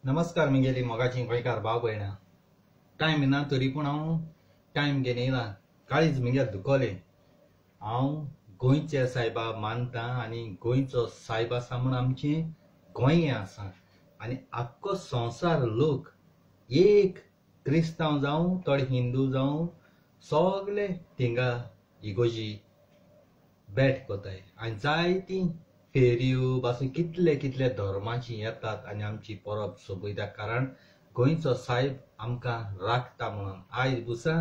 नमस्कार मुगेली मोगाची गोंयकार भाव भयणां. टायम ना तरी पूण हांव टायम घेवन येयलां. काळीज मुगे दुखोलें. हांव गोंयचे सायबा मानतां आनी गोंयचो सायब आसा म्हूण आमचें गोंय हें आसा आनी आख्खो संवसार लोक एक क्रिस्तांव जावं थोडे हिंदू जावं सगळे थिंगा इगोजी भेट कोताय आनी जायतीं फेरयो पासून कितले कितले धर्माची येतात आनी आमची परब सोबयता. कारण गोंयचो सायब आमकां राखता म्हणून. आयज बुसा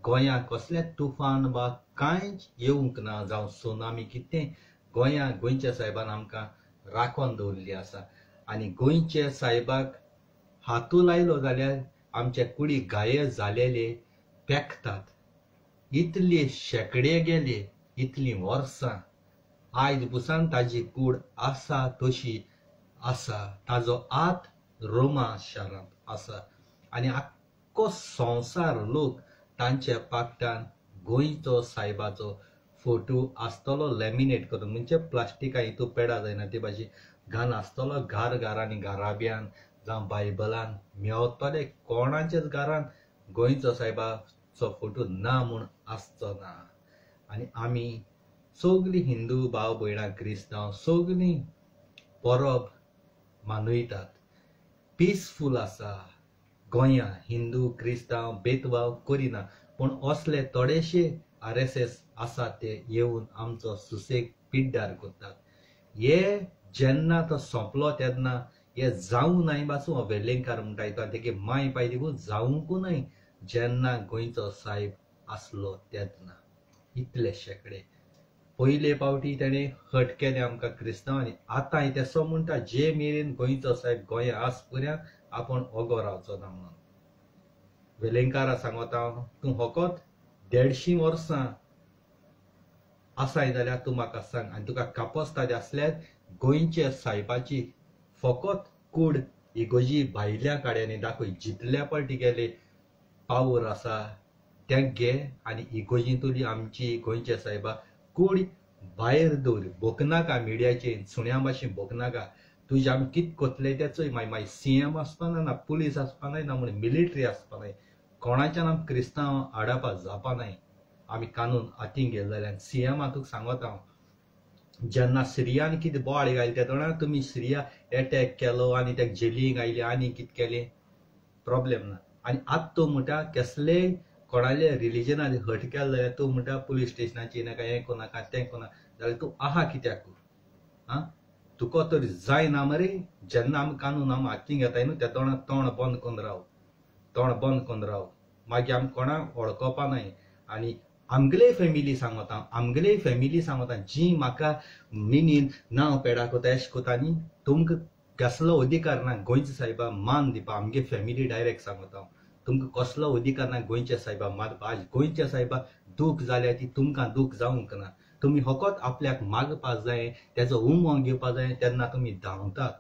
गोंयांत कसलें तुफान वा कांयच येवंक ना जावं सुनामी कितें गोंयच्या सायबान आमकां राखोन दवरली आसा. आनी गोंयच्या सायबाक हातू लायलो जाल्यार आमचे कुडी घाये जालेले पेकतात. इतले शेकडे गेले, इतलीं वर्सां आयज बुसान ताजी कूड आसा तशी आसा. ताजो हात रोमा शारांत आसा आनी आख्खो संवसार लोक तांच्या पाकटान गोंयचो सायबाचो फोटो आसतलो लॅमिनेट करून, म्हणजे प्लास्टिका हितू पेडा जायना ते भाजी घालन आसतलो घरांनी घराब्यान जावं बायबलान मेवतले. कोणाच्याच घरान गोंयचो सायबाचो फोटो ना म्हूण आसचो ना. आनी आमी सगळीं हिंदू भाव भयणां क्रिस्तांव सगळीं परब मानयतात. पिसफूल आसा गोंयां. हिंदू क्रिस्तांव भेदभाव करिना. पूण असले थोडेशे RSS आसा ते येवन आमचो सुसेग पिड्ड्यार करतात. हे जेन्ना तो सोंपलो तेन्ना हे जावं न्हय पासून हो वेल्लेंकार म्हणटा तो तेगे माय पाय देखून जावंकू न्हय जेन्ना गोंयचो सायब आसलो तेन्ना. इतले शेकडे पयले पावटी तेणें हट केलें आमकां क्रिस्तांवांनी. आतां तेसो म्हणटा जे मेरेन गोंयचो सायब गोंया आस पर्यंत आपूण ओगो रावचो ना म्हणून. वेलेंकारा सांगता तूं फकत 150 वर्सां आसाय जाल्यार तूं म्हाका सांग आनी तुका कापस्तादी आसल्यार गोंयच्या सायबाची फकत कूड इगोजी भायल्या काड्यांनी दाखय. जितल्या पावटी गेले पावर आसा ते घे आनी इगोजींतली आमची गोंयच्या सायबा कूड भायर दवर. बोकनाका मिडियाचेर सुण्या भाशेन बोकनाका. तुजे आमी कित कोतले ते चोय. मागीर CM आसपाना ना, पुलीस आसपानाय ना, म्हण मिलिटरी आसपानाय. कोणाच्यान आमी क्रिस्तांव आडापा जावपानाय. आमी कानून हातीन घेतले जाल्यार CM तुका सांगता हांव जेन्ना सिरियान कितें बोवाळ घायले ते जाणा तुमी सिरिया एटॅक केलो आनी ताका जेलीक घायले आनी कितें केलें प्रॉब्लेम ना. आनी आतां तूं म्हणटा कसलेय कोणाले रिलिजनान हट केलो जाल्यार तूं म्हणटा पुलीस स्टेशनाचेर नाका हें कोनाका तें कोनाका जाल्यार तूं आहा कित्याक तुका तरी जायना मरे. जेन्ना आमी कानून आमी हातीन घेताय न्हू त्या तोंड बंद करून राव. तोंड बंद करून राव. मागीर आमी कोणाक वळखोवपा न्हय. आनी आमगेले फॅमिली सांगता जी म्हाका मिनीन नांव पेडा कोता एश कोता न्ही तुमकां कसलो अधिकार ना गोंयच्या सायबा मान दिवपा. आमगे फॅमिली डायरेक्ट सांगता हांव तुमकां कसलो अधिकार ना गोंयच्या सायबा मारपा. आज गोंयच्या सायबा दूख जाल्यार ती तुमकां दूख जावंक ना. तुमी फकत आपल्याक मागपा जाय तेजो उमो घेवपा जाय तेन्ना तुमी धांवतात.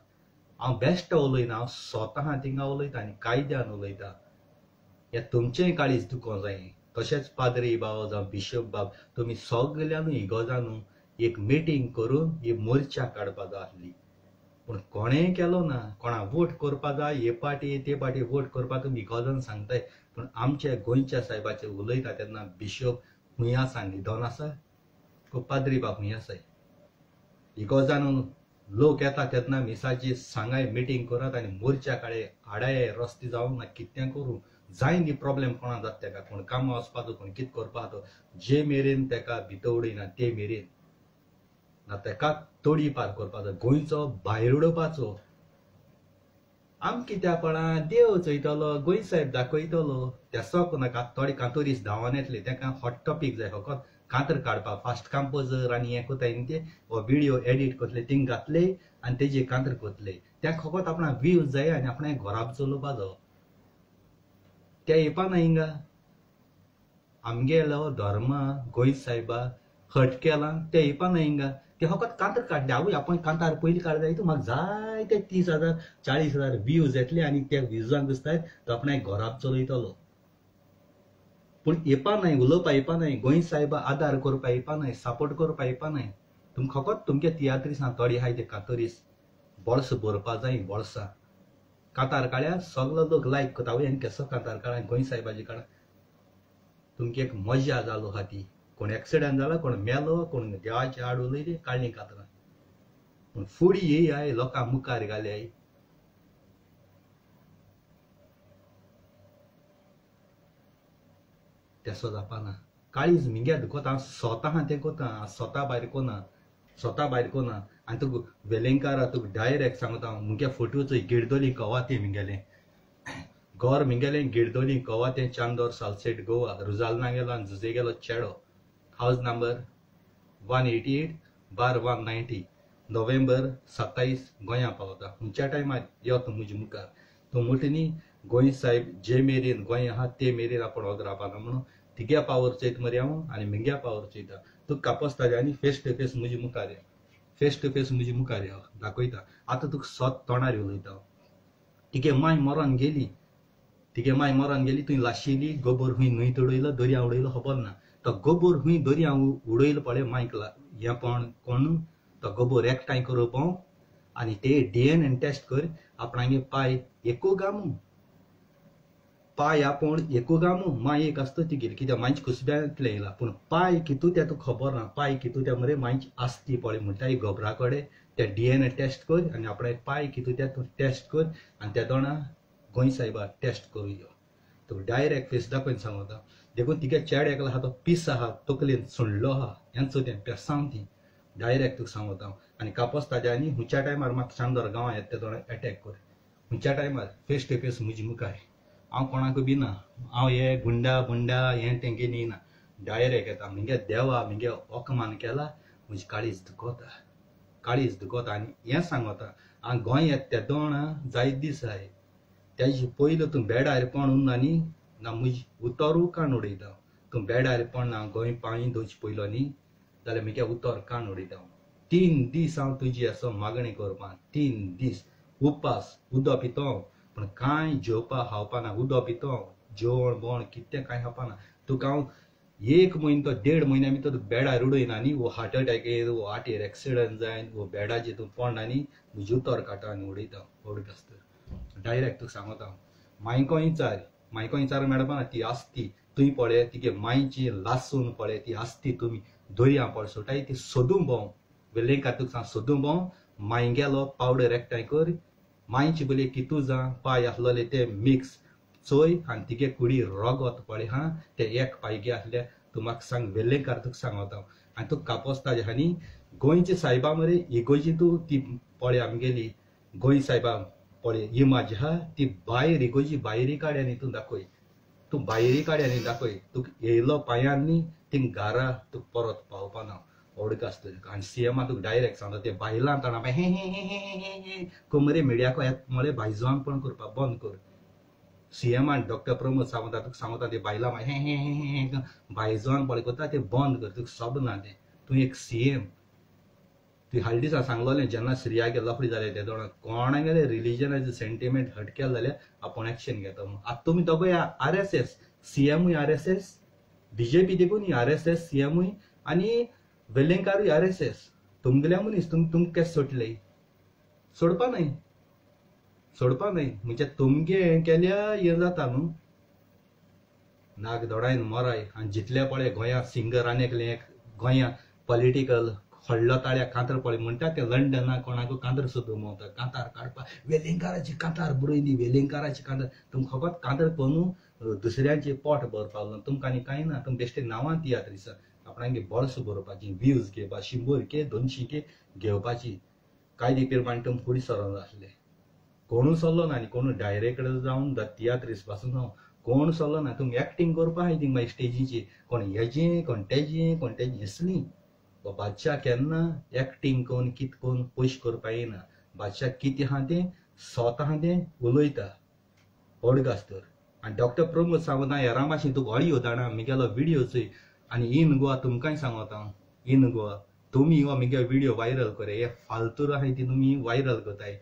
हांव बेश्ट उलयना, हांव स्वता थिंगा उलयता आनी कायद्यान उलयता. हे तुमचेंय काळीज दुखोवं जाय. तशेंच पाद्री बाब जावं बिशप बाब तुमी सगळ्यांनी इगोजानू एक मिटींग करून ही मोर्चा काडपा जाय आसली. पूण कोणेंय केलो ना. कोणाक वोट करपा जाय हे पाटी ते पाटी वोट करपा तुमी इगोजान सांगताय. पूण आमच्या गोंयच्या सायबाचेर उलयता तेन्ना बिशप खूंय आसा न्हिदोन आसा पाद्री बाब खूंय आसाय. इगोजानू लोक येता तेन्ना मिसाची सांगाय मिटींग करात आनी मोर्चा काडे हाडाय रस्ते जावंक ना. कितें करूं जाय न्ही प्रॉब्लेम कोणा जाता तेका. कोण कामां वचपाचो कोण कितें करपाचो जे मेरेन तेका भितर उडयना ते मेरेन ना तेका तोडी पार करपाचो. गोंयचो भायर उडोवपाचो. आमी कित्यापणा देव चयतलो गोंय सायब दाखयतलो तेसो नाका. थोडे कांतोरीस धांवन येतले तेका हॉट टॉपीक जाय फकत कांतर काडपा. फास्ट कंपोजर आनी हें कोताय न्ही ते हो व्हिडिओ एडिट कोतले थिंग घातले आनी तेजेर कांतर कोतले. त्या फकत आपणाक व्ह्यूज जाय आनी आपणाक घोराब चलोवपाचो. ते येवपाना हिंगा. आमगेलो धर्म गोंय सायबा हट केला ते येवपाना हिंगा. ते फकत कांतर काडले. आवय आपण कांतार पयलीं काडले जाय तूं म्हाका जाय ते 30,000 40,000 व्ह्यूज येतले आनी त्या व्ह्यूजांक दिसताय तो आपणाक घोराब चलयतलो. पूण येवपा न्हय, उलोवपा येवपा न्हय. गोंय सायबा आदार करपा येवपा न्हय, सपोर्ट करपा येवपा न्हय. तुमकां फकत तुमगे तियात्रिसां थोडी आहाय ते कांतोरीस बोळस भरपा जाय बोळसां. कांतार काळ्या सगळो लोक लायक करता वय केसो कांतार काळ्या गोंय सायबाजी काळा तुमची एक मजा जालो हा ती कोण एक्सिडेंट जाला कोण मेलो कोण देवाची आड उलयली काळणी कातरां पूण फुडी येय आय लोकां मुखार घाले आय तेसो जावपाना काळीज मिंग्या दुखोता स्वता हा तें कोता स्वता भायर कोना आनी तुका वेलेंकारा तुका डायरेक्ट सांगता मुगे फोटोचो गिरदोली कवा ते मिंगेलें गोर मिंगेलें गिरदोली कवा ते चांदोर सालसेट गोवा रुजालना गेलो आनी जुजे गेलो चेडो हाऊस नंबर 188 बार 190 नोव्हेंबर 27 गोंया पावता खंयच्या टायमार यो तूं म्हजे मुखार तूं मुठनी गोंय साहेब जे मेरेन गोंय आहा ते मेरेन आपूण वोग रावपाना म्हणून तिग्या पावर चयत मरे हांव आनी मिंग्या पावर चयता तूं कापोसताले आनी फेस टू फेस म्हजे मुखार यो फेस टू फेस म्हजे मुखार यो दाखयता आतां तुका सोत तोंडार उलयता तिगे माय मरोन गेली तुवें लाशिल्ली गोबर हूंय न्हंयत उडयलो दर्या उडयलो खबर ना तो गोबर हूंय दर्या उडयलो पळय मायक हें कोण तो गोबर एकठांय करप आनी ते DNA टेस्ट कर आपणागे पाय एकू गामू माय एक आसता तिगेली कित्याक मायच्या कुसब्यांतले येयला पूण पाय कितू त्या तुका खबर ना पाय कितू त्या मरे मायची आसती पळय म्हणटा एक गोबरा कडेन ते DNA टेस्ट कर आनी आपणागे पाय कितू त्या तूं टेस्ट कर आनी त्या दोना गोंय सायबा टेस्ट करूं यो तुका डायरेक्ट फेस दाखोवन सांगता देखून तिगे चेड्याक आहा तो पीस आहा तकलेन सुणलो आहा हेंचो तें पेसांव ती डायरेक्ट तुका सांगता आनी कापोसताच्या आनी खंयच्या टायमार म्हाका चांदोर गांवां येता ते दोना अटॅक कर खंयच्या टायमार फेस टू फेस म्हजे मुखार हांव कोणाकूय भिना हांव हे गुंडा हें तेंगे न्हिना डायरेक्ट येता मुगे देवा मुगे ओकमान केला म्हजी काळीज दुखोता आनी हें सांगता हांव गोंय येता त्या दोना जायत दीस आहाय त्याची पयलो तूं बेडार पण उरना न्ही ना म्हजी उतोरू काण उडयता तूं बेडार पण ना गोंय पाळी दोच पयलो न्ही जाल्यार मुगे उतर काण उडयता 3 दीस हांव तुजी असो मागणी करपा 3 दीस उपास उदो पितो पूण कांय जेवपा खावपाना उदो पितो जेवण बोण कितें कांय खावपाना तुका हांव 1 म्हयनो तो 1.5 म्हयन्या भितर बेडार उडयना न्ही वो हार्ट अटॅक येयन वो हार्टेर एक्सिडंट जायन वो बेडाचेर तूं पडना न्ही म्हजी उतर काडटा आनी उडयता ओडक आसता डायरेक्ट तुका सांगता मायको विचार मेळपाना ती आसती तुय पळय तिगे मायची लासून पळय ती आसती तुमी दर्या पळय सुटाय ती सोदूं भोंव वेलेंकार तुका सांग सोदूं भोंव माय गेलो पावडर एकठांय कर मायची बली कितू जा पाय आसलोले ते मिक्स चोय आनी तिगे कुडी रगत पळय हा ते एक पायगे आसल्या तूं म्हाका सांग वेलेंकार तुका सांगता आनी तुका कापोसता आनी गोंयची सायबा मरे इगोजी तूं ती पळय आमगेली गोंय सायबा पळय इमाज आहा ती भायर इगोजी भायरी काड्यांनी तूं दाखय तूं भायरी काड्यांनी दाखय तुका येयलो पांयान न्ही थिंग घारा तुका परत पावपाना ओडक आसता आनी सीएमा तुका डायरेक्ट सांगता ते बायलां ताणा हे मरे मिडियाको येता मरे भायजवान पण करपा बंद कर सीएमान डॉक्टर प्रमोद सावंत तुका सांगता ते बायलां हे भायजवान पळय करता ते बंद कर तुका सोबना ते तूं एक सीएम तुवें हालीं दिसा सांगलोलें जेन्ना स्त्रियागे लफडी जाले ते दोन कोणागेले रिलीजनाचे सेंटिमेंट हट केले जाल्यार आपूण एक्शन घेता म्हणून आतां तुमी दोगूय RSS सीएमूय RSS बीजेपी देखून RSS सीएमूय आनी वेलेंकारूय RSS तुमगेल्या मनीस तुमकां केस सोडले सोडपा न्हय म्हणजे तुमगे हें केल्या हें जाता न्हू नाक दोडायन मोराय आनी जितले पळय गोंयांत सिंगर आनी एकले गोंयां पॉलिटिकल व्हडलो ताळ्या कांतर पळय म्हणटा ते लंडना कोणाक कांतर सोदूं मेवता कांतार काडपा वेलिंकाराची कांतार बरयली वेलिंकाराची कांतार तुमकां खबर कांतर कोणू दुसऱ्यांचे पोट भरपा लागलो तुमकां आनी कांय ना तुमकां बेश्टे नांवां तियात्र दिसा आपणागे बॉल्स भरपाची व्ह्यूज घेवपा 100K 200K घेवपाची कायदे प्रमाणे तुमकां फुडें सरोन आसले कोणू सरलो ना आनी कोणू डायरेक्टर जावन तियात्रीस पासून हांव कोण सरलो ना तुमकां एक्टींग करपा आहाय थिंग मागीर स्टेजीचेर कोण हेजें कोण तेजें हेसलीं बादशाह केन्ना एक्टींग कोन्न कितें कोन्न पयशे करपा येना बादशाह कितें आहा तें स्वता आहा तें उलयता ओडक आसतर आनी डॉक्टर प्रमोद सावंत हेरां भाशेन तुका ऑडियो धाडा म्हगेलो विडियो चोय आनी इन गोवा तुमकांय सांगता इन गोवा तुमी हो म्हगे विडियो वायरल करे हे फालतू आहाय ती तुमी वायरल करताय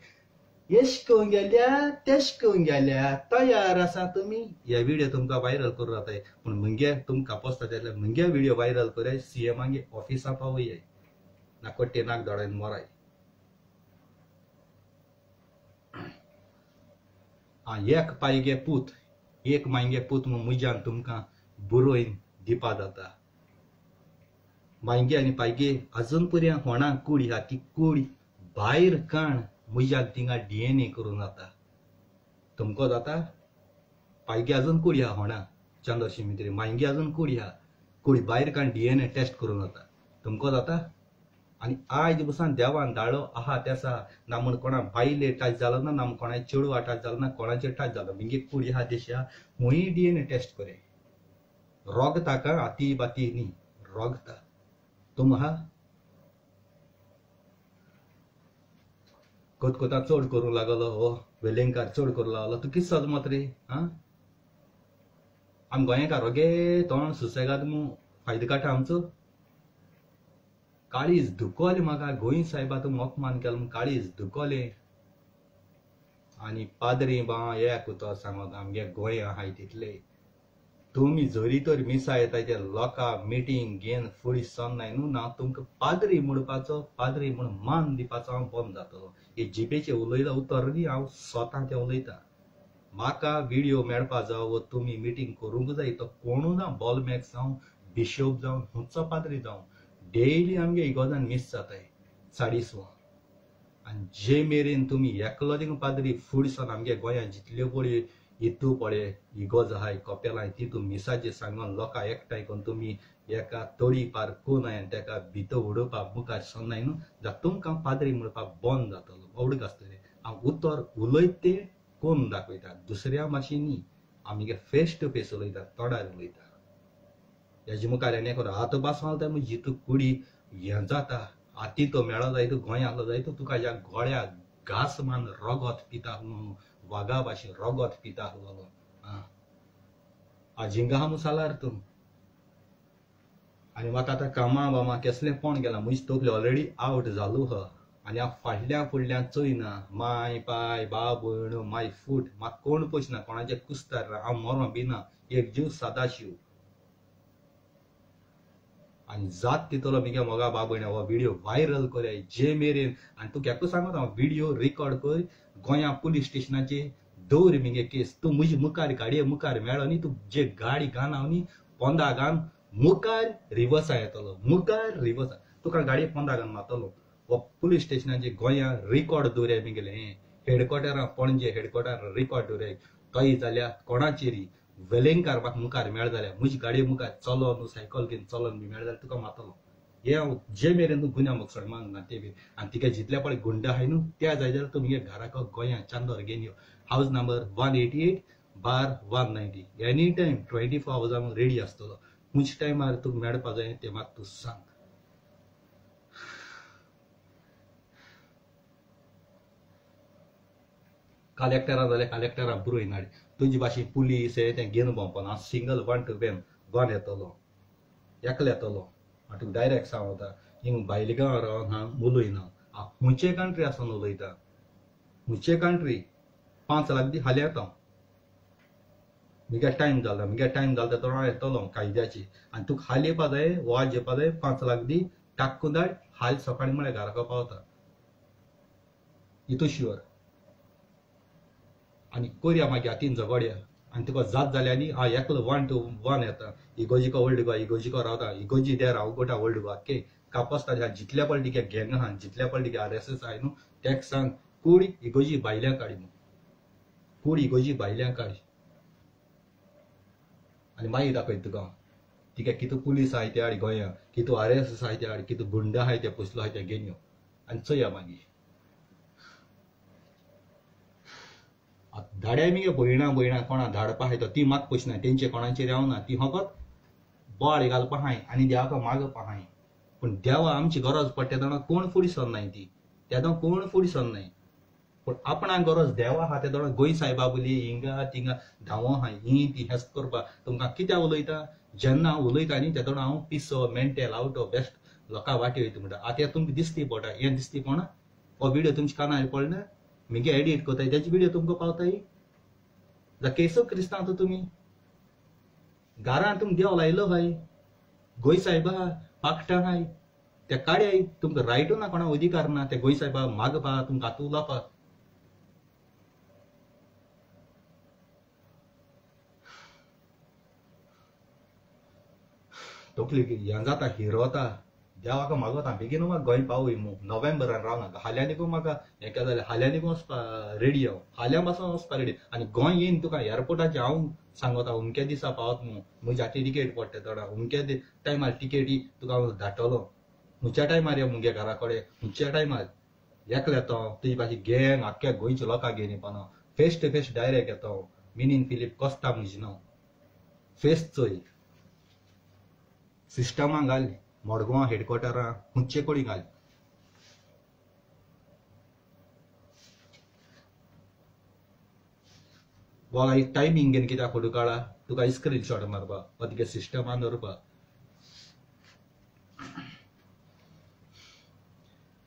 येश करून गेल्या तेश करून गेल्या तयार आसा तुमी हे विडियो तुमकां वायरल करूं जाताय पूण म्हगे तुमकां पोसता जाल्यार म्हगे विडियो वायरल करे सीएमागे ऑफिसा पावय ना कोट्टे नाक दोडायन मोराय एक पायगे पूत एक मांगे पूत मुज्यान तुमकां बरोवन दिवपा जाता. मांगे आनी पायगे अजून पर्यंत होणां कूड ह्या ती कूड भायर काण मुज्यान तिंगा DNA करून जाता. तुमको जाता पायगे अजून कूड ह्या होणां चंद्रशी मित्री मांगे अजून कूड ह्या कूड भायर काण DNA टेस्ट करून जाता. तुमको जाता. आणि आज बसान देवान धाडो आहा त्यासा ना म्हण कोणा बायले टच जालो ना म्हण कोणा चेडवा टच जालो ना कोणाचेर टच जालो मिगे कुडी आहा देशा हुंय DNA टेस्ट करे रोगता का आती बाती न्ही रोगता तुम आहा कोतकोता चड करूंक लागलो हो वेलेंकार चड करूंक लागलो तू कितें सजमत रे हा आमी गोंयकार रोगे तोंड सुसेगाद मू फायदो काडटा आमचो काळीज दुखोले म्हाका गोंय साहेबा तूं मोखमान केलो काळीज दुखोले आनी पाद्री बा एक तो सांगत आमगे गोंय आहाय तितले तुमी जरी तर मिसा येताय ते लोकां मिटींग घेवन फुडें सरनाय न्हू ना तुमकां पाद्री म्हणपाचो पाद्री म्हूण मान दिवपाचो हांव बंद जातलो हे जिबेचे उलयला उतर न्ही हांव स्वता ते उलयतां म्हाका व्हिडिओ मेळपा जावं तुमी मिटींग करूंक जाय तो कोणू ना बॉलमॅक्स जावं बिशोप जावं खंयचो पाद्री जावं डेली आमगे इगोजान मिस जाताय 4:30 आनी जे मेरेन तुमी एकलो थिंग पाद्री फुडें सर आमगे गोंयांत जितल्यो पळय इतू पळय इगोज आहाय कपेलां तितू मिसाचे सांगून लोकां एकठांय करून तुमी एका तळी पार कोनाय तेका भितर उडोवपाक मुखार सरनाय न्हू जाल्यार तुमकां पाद्री म्हणपाक बंद जातलो आवडीक आसतलें हांव उतर उलयत तें कोन्न दाखयता दुसऱ्या भाशेन न्ही आमगे फेस टू फेस उलयता तोंडार उलयता हेजे मुखार हें करूं आतां बासाल तें जितू कुडी हें जाता आती तो मेळो जाय तूं गोंय आहलो जाय तूं तुका ह्या गोळ्या घास मान रोगत पिता वागा भाशेन रोगत पिता आहलो आजिंगा हा मुसालार तूं आनी म्हाका आतां कामा बामा कसलें कोण गेलां म्हजी तोकली ऑलरेडी आवट जालो ह आनी हांव फाटल्या फुडल्यान चोयना माय पाय बाब भयण माय फूट म्हाका कोण पयसना कोणाचे कुस्तार हांव मरो बिना एक जीव सदाशिव आनी जात तितलो मिगे मोगा बाबण हो व्हिडिओ व्हायरल करय जे मेरेन आनी तूं केको सांगत हांव व्हिडिओ रिकॉर्ड कर गोंया पुलीस स्टेशनाचेर दवर मिगे केस तूं म्हजी मुखार गाडये मुखार मेळो न्ही तूं जे गाडी घान हांव न्ही पोंदा घान मुखार रिवर्सा येतलो मुखार रिवर्सा तुका गाडये पोंदा घान मारतलो हो पुलीस स्टेशनाचेर गोंया रिकॉर्ड दवरय मिगेले हें हेडक्वॉर्टरां पणजे हेडक्वॉर्टर रिकॉर्ड दवरय तोय जाल्यार कोणाचेरी वेलेंकार म्हाका मुखार मेळ जाल्यार म्हजी गाडये मुखार चलो न्हू सायकल घेवन चलोन बी मेळ जाल्यार तुका मारतलो हे हांव जे मेरेन तूं गुन्या मोगसोड मागना ते बी आनी तिका जितले पळय गुंड आहाय न्हू त्या जाय जाल्यार तूं मुगे घराको गोंया चांदोर घेवन यो हावज नंबर 188/190 एनी टायम 24 hours हांव रेडी आसतलो खंयच्या टायमार तूं मेळपा जाय तें म्हाका तूं सांग कलेक्टरा जाल्यार कलेक्टरा बरोय नाडी तुजी भाशेन पुलीस हे तें घेवन भोंवपा हांव सिंगल 1 to 1 येतलो एकलो येतलो हांव तुका डायरेक्ट सांगता हिंग भायले गांव रावन हांव उलयना हांव खंयचे कंट्री आसून उलयता खंयचे कंट्री 5 लाख दी हाली येता मिगे टायम जालो तो हांव येतलो कायद्याची आनी तुका हाल येवपा जाय वाज येवपा जाय 5 लाख दी टाक्कून धाड हाल सकाळी म्हळ्यार घराको पावता इतू शुअर आनी कोरया मागीर हातीन झगड्या आनी तुका जात जाल्यार न्ही हांव एकलो 1 to 1 येता इगोजीको ओल्ड गोवा इगोजीको रावता इगोजी देर हांव गोटा ओल्ड गोवा के कापोस्ता जितल्या पॉलिटिके गँग आहा जितल्या पॉलिटिके RSS आहाय न्हू तेका सांग कूड इगोजी भायल्यां काडी कूड इगोजी भायल्यां काडी आनी मागीर दाखयता तुका तिका कितू पुलीस आहाय ते हाड गोंया कितू RSS आहाय ते हाड कितू गुंड आहाय ते पोसलो आहाय ते घेवन यो आनी चोया मागीर धाड्या मिगे भयणां कोणा धाडपा आहाय तो ती म्हाका पयसना तेंचे कोणाचेर रावना ती फकत बॉळ घालपा आहाय आनी देवाका मागपा आहाय पूण देवा आमची गरज पडटा तेन्ना कोण फुडें सरनाय ती तेन्ना कोण फुडें सरनाय पूण आपणाक गरज देवा आहा ते तेन्ना गोंय सायबा बोली हिंगा तिंगा धांवो आहाय ही ती हेच करपा तुमकां कित्याक उलयता जेन्ना हांव उलयता न्ही तेन्ना हांव पिसो मेंटल आवट ऑफ बेस्ट लोकां वाटे वयता म्हणटा आतां तुमकां दिसती पडटा हें दिसती कोणा हो व्हिडिओ तुमच्या कानार पडना मिगे एडिट कोताय तेचे व्हिडिओ तुमकां पावताय जा केसो क्रिस्तांव तो तुमी घरांत तुमकां देव लायलो हाय गोंय सायबा पाकटा हाय ते काड्याय तुमकां रायटू ना कोणा अधिकार ना ते गोंय सायबा मागपा तुमकां हातू लावपा तकली हें जाता हिरोता देवाक मागोता बेगीन म्हाका गोंय पावय मू नोव्हेंबरान रावनाका हाल्यानिकू म्हाका हें केलें जाल्यार हाल्यानिकू वचपा रेडी हांव हाल्या पासून वचपा रेडी आनी गोंय येयन तुका एअरपोर्टाचेर हांव सांगता अमके दिसा पावत मू म्हज्या टिकेट पडटा थोडा अमके टायमार टिकेटी तुका हांव धाडटलो खंयच्या टायमार यो मुगे घरा कडेन खंयच्या टायमार एकलो येतो तुजी भाजी गँग आख्ख्या गोंयच्या लोकांक घेवन येवपाना फेस टू फेस डायरेक्ट येतो मिनीन फिलीप कोस्ता म्हजें नांव फेस चोय सिस्टमा घाल मडगांव हेडक्वॉर्टरां खंयचे कोडी घाल बोला एक टायमींग घेवन कित्याक फोटो काडा तुका स्क्रीनशॉट मारपा वा तुगे सिस्टमान दवरपा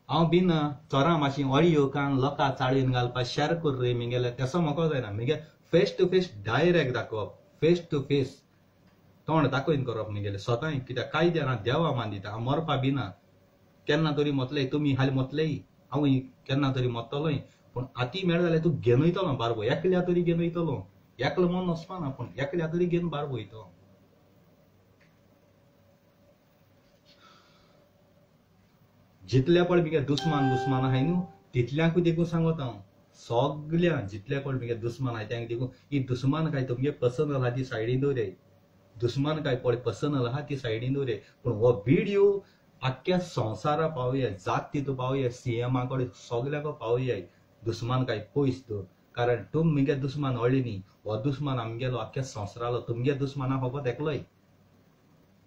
हांव बीन चोरां मातशी ऑडियो कान लोकां चाळीन घालपा शेअर कर रे मिगेले तेसो म्हाका जायना मिगे फेस टू फेस डायरेक्ट दाखोवप फेस टू फेस तोंड दाखोवन करप मिगेले स्वता कित्याक कायद्यान देवा मान दिता हांव मरपा बिना केन्ना तरी मतले तुमी हाली मतलेय हांव केन्ना तरी मरतलोय पूण हाती मेळ जाल्यार तूं घेवन वयतलो बारबो एकल्या तरी घेवन वयतलो एकलो मन वचपाना पूण एकल्या तरी घेवन बारबो वयतलो जितल्या पळ मिगे दुस्मान आहाय न्हू तितल्यांकू देखून सांगत हांव सगळ्या जितल्या पळ मिगे दुस्मान आहाय त्यांक देखून ही दुस्मान काय तुमगे पर्सनल आहा ती सायडीन दवरे दुस्मान काय पळ पर्सनल आहा ती सायडीन दवरे पूण हो व्हिडिओ आख्ख्या संवसारा पावया जात तितू पावया सीएमा कडेन सगळ्याक पावया दुस्मान काय पयस दवर कारण तुम मिगे दुस्मान व्हडले न्ही हो दुस्मान आमगेलो आख्ख्या संवसारालो तुमगे दुस्माना फकत एकलोय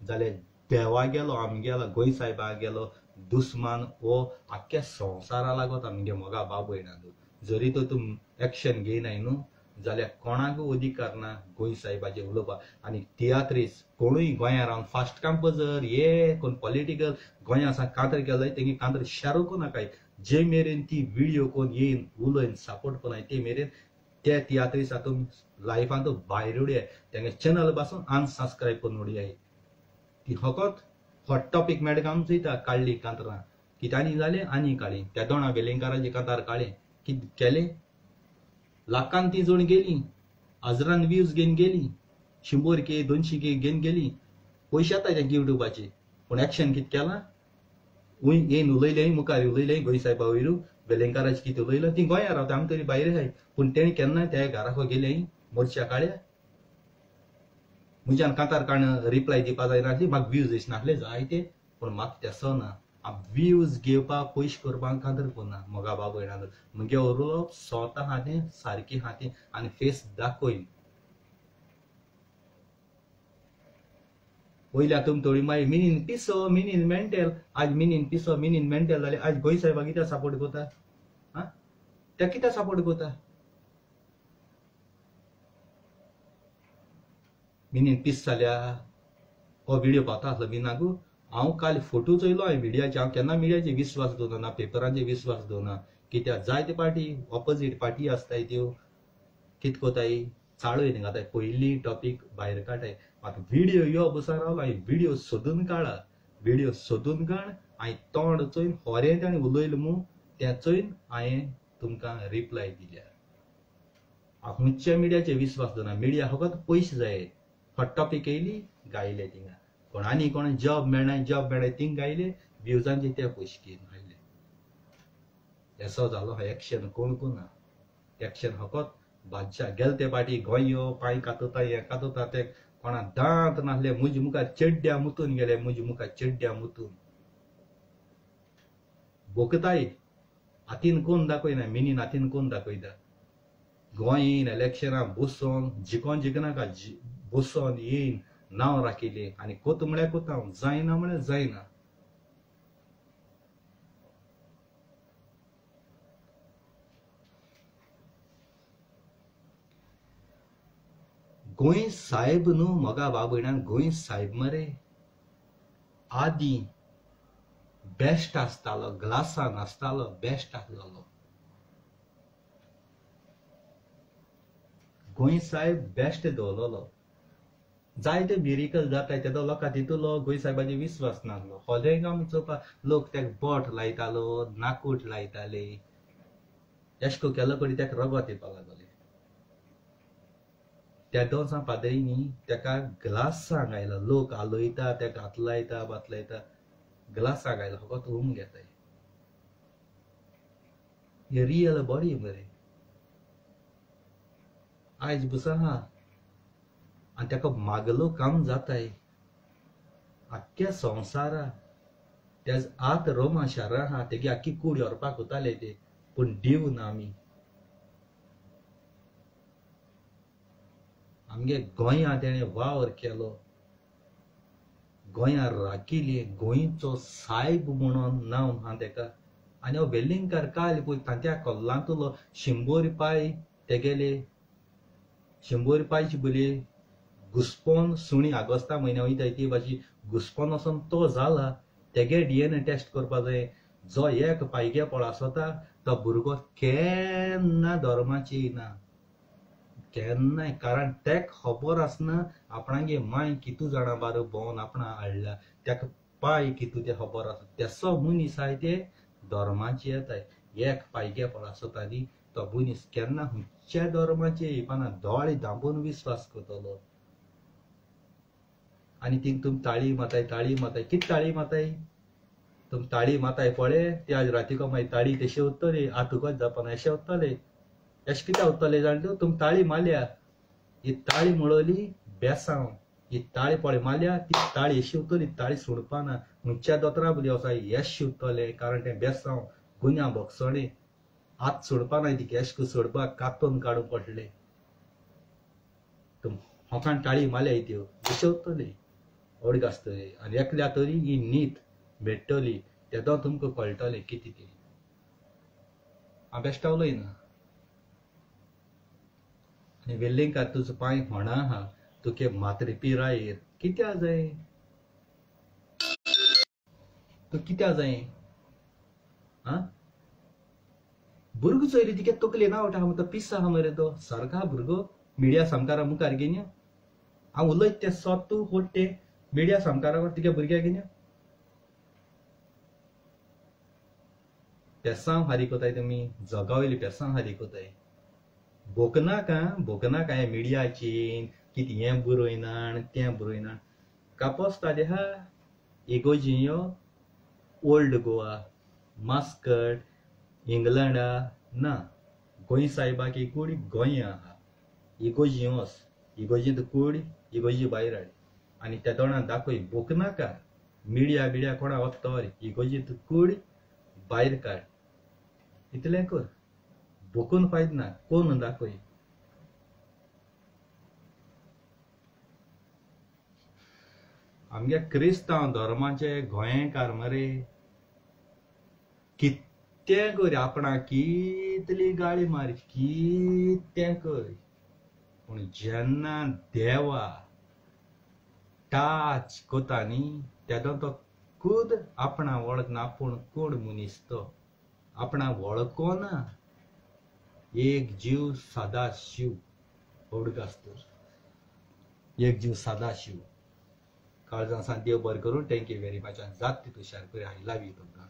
जाल्यार देवा गेलो आमगेलो गोंय साहेबा गेलो दुस्मान हो आख्ख्या संवसारा लागत आमगे मोगा बाब भयणां जरी तो तुम एक्शन घेयनाय न्हू जाल्यार कोणाक अधिकार ना गोंय साहेबाचे उलोवपाक आनी तियात्रीस कोणूय गोंया रावन फास्ट कंपोजर हे कोण पॉलिटिकल गोंया सा कांतर केलोय तेंगे कांतर शारूक नाकाय जे मेरेन ती व्हिडिओ कोण येयन उलयन सपोर्ट कोनाय ते मेरेन त्या तियात्रीसा तुम लायफान तो भायर उडया तेंगे चॅनल पासून अनसबस्क्रायब करून उडया ती फकत हॉट टॉपिक मॅडकाम चयता काडली कांतरां कित्यानी जालें आनी काळी त्या दोना वेलिंगकाराची कांतार काळें कित केलें लाखान ती जोड गेली हजारान व्ह्यूज घेवन गेली 100K 200K घेवन गेली पयशे येता तेंचे युट्यूबाचे पूण एक्शन कित केलां येन उलयलें मुखार उलयलें गोंय साहेबा वयरू वेलिंगकाराची कितें उलयलो ती गोंया रावता आमी तरी भायर आहाय पूण तेणी केन्ना त्या घराको गेलें मोर्च्या काळ्या म्हज्यान कांतार काण रिप्लाय दिवपा जायनासली म्हाका व्ह्यूज दिसनासले जायते पूण म्हाका तेसो ना व्ह्यूज घेवपाक पयशे करपाक कांतर करना मोगा बाब भयणां म्हगे उलोवप स्वता हातें सारकें हातें आनी फेस दाखोयन पयल्या तुम थोडी मागीर मिनीन पिसो मिनीन मेंटल आज मिनीन पिसो मिनीन मेंटल जाल्यार आज गोंय साहेबा कित्याक सपोर्ट करता हा त्या कित्याक सपोर्ट करता मिनीन पीस जाल्या हो व्हिडिओ पावता आसलो बिनाकू हांव काल फोटो चोयलो हांवें मिडियाचे हांव केन्ना मिडियाचे विश्वास दवरना पेपरांचे विश्वास दवरना कित्याक जायते पार्टी ऑपोजीट पार्टी आसताय त्यो कित कोताय चाळून घाताय पयली टॉपिक भायर काडटाय म्हाका व्हिडिओ यो बसून रावलो हांवें व्हिडिओ सोदून काडला व्हिडिओ सोदून काड हांवें तोंड चोयन होरें ताणें उलयलें मू तें चोयन हांवें तुमकां रिप्लाय दिल्या हांव खंयच्या मिडियाचे विश्वास दवरना मिडिया फकत पयशे जाय हॉट टॉपिक येयली गायले थिंगा कोण आनी कोण जॉब मेळनाय थिंग गायले व्ह्यूजांचे ते पयशे घेवन हाडले असो जालो हो एक्शन कोण कोना एक्शन फकत बादशाह गेल ते पाटी गोंय यो पांय कातोता हें कातोता ते कोणा दांत नासले म्हजे मुखार चेड्ड्या मुतून गेले म्हजे मुखार चेड्ड्या मुतून बोकताय हातीन कोण दाखयना मिनीन हातीन कोण दाखयता गोंय येयन इलेक्शनां बसोन जिकोन जिखनाका बसोन येयन नांव राखिलें आनी कोत म्हळ्यार कोता जायना म्हळ्यार जायना गोंय साहेब न्हू मोगा बाबयणान गोंय साहेब मरे आदी बेस्ट आसतालो ग्लासान आसतालो बेस्ट आसलेलो गोंय साहेब बेस्ट दवरलेलो जायते मिरेकल जाताय तेदो लोकां तितूलो गोंय साहेबाचे विश्वास नासलो होले काम चोवपाक लोक तेका बोट लायतालो नाकूट लायताले एशको केलो कडी तेका रगत येवपाक लागले त्या 2 पाद्रींनी ताका ग्लास सांगायला लोक आलोयता ताका हात लायता बात लायता ग्लास सांगायला फकत रूम घेताय हे रियल बॉडी मरे आयज बस आहा आनी ताका मागलो काम जाताय आख्ख्या संवसारा त्याच आत रोमा शारा आहा तेगे आख्खी कूड व्हरपाक वताले ते पूण दिवना आमी आमगे गोंया तेणे वावर केलो गोंया राखिले गोंयचो साहेब म्हणून नांव हा तेका आनी हो वेल्लिंगकार काल पळय तांत्या कोल्लांतलो 100 पाय तेगेले 100 पायची बली घुस्पोन सुणी आगोस्ता म्हयन्या वयताय ती भाजी घुस्पोन वचोन तो जाला तेगे DNA टेस्ट करपा जाय जो एक पायगे पळ आसता तो भुरगो केन्ना धर्माची ना केन्नाय कारण तेक खबर आसना आपणागे माय कितू जाणा बार भोंवन आपणा हाडला तेका पाय कितू ते खबर आसा तेसो मनीस आहाय ते धर्माची येताय एक पायगे पळ आसता न्ही तो मनीस केन्ना खंयच्या धर्माचे येपाना दोळे धांपून विश्वास करतलो आनी थिंग तुम ताळी माताय कित ताळी माताय तुम ताळी माताय पळय ते आज रातीको मागीर ताळी तशें उत्तले आतुकोच जावपाना अशें उत्तले अशें कित्याक उत्तले जाण तूं तुम ताळी मारल्या ही ताळी मळली बेसांव ही ताळी पळय मारल्या ती ताळी अशी उत्तली ताळी सोडपाना खंयच्या दोतोरा बली वसा यश उत्तले कारण तें बेसांव गुन्या भोगसणे हात सोडपाना ती केश सोडपाक कातून काडून पडले तुम होकान ताळी मारल्या त्यो अशें उत्तले ओडग आसतले आनी एकल्या तरी ही नीत भेटटली तेदो तुमकां कळटलें कितें तें हांव बेश्टावलोय ना आनी वेल्लिंगकार तुजो पांय होणा आहा तुके मात्रे पिरायेर कित्या जाय तूं कित्या जाय आं भुरगो चोयरी तिके तकले ना वटा तो पीस आहा मरे तो सारका भुरगो मिडिया सामकारा मुखार घेन हांव उलयत तें सोत तूं फोट्टे मिडिया सामकारा तिगे भुरग्याक घेन पेसांव हारी कोताय तुमी जगा वयली पेसांव हारी कोताय भोकनाका हे मिडियाची कितें हें बरयना तें बरयना कापोस्ता दे हा इगोजियो ओल्ड गोवा मास्कट इंग्लंडा ना गोंय सायबाक एक कूड गोंया आहा इगोजियोस इगोजींत कूड इगोजी भायर हाड आनी त्या तोंडान दाखय भोकनाका मिडिया कोणा वता इगोजींत कूड भायर काड इतलें कर भोकून फायद ना कोण दाखय आमगे क्रिस्तांव धर्माचे गोंयकार मरे कितें कर आपणा कितली गाळी मार कितें कर पूण जेन्ना देवा टाच कोता न्ही तेदो तो खुद आपणा वळखना आपूण कोण मनीस तो आपणा वळखोना एक जीव सदा शिव ओडगास्तर एक जीव सदा शिव काळजां देव बरें करून थँक्यू व्हेरी मच जात ती तुषार करी आय लव यू तुमकां